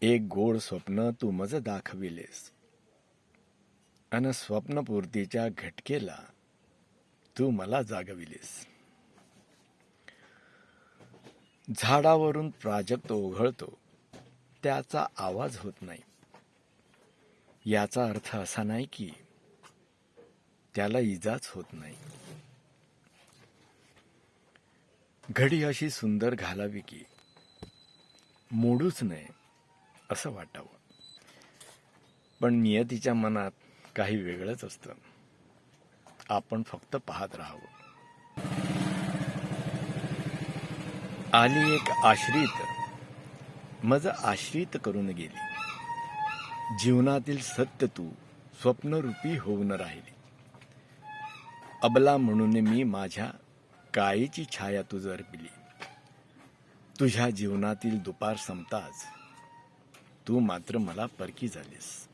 एक गोड स्वप्न तू मज दाखविलेस, अन स्वप्नपूर्तीच्या घटकेला तू मला जागविलेस. झाडावरून प्राजक्त ओघळतो, त्याचा आवाज होत नाही. याचा अर्थ असा नाही की त्याला इजाच होत नाही. घडी अशी सुंदर घालावी की मोडूच नये असं वाटावं. पण नियतीच्या मनात काही वेगळंच असतं. आपण फक्त पाहत राहावं. आली एक आश्रित, मज आश्रित करून गेली. जीवनातील सत्य तू स्वप्नरूपी होऊन राहिली. अबला म्हणून मी माझ्या काळीची छाया तुझ अर्पिली. तुझ्या जीवनातील दुपार संपताच तू मात्र मला परकी झालीस.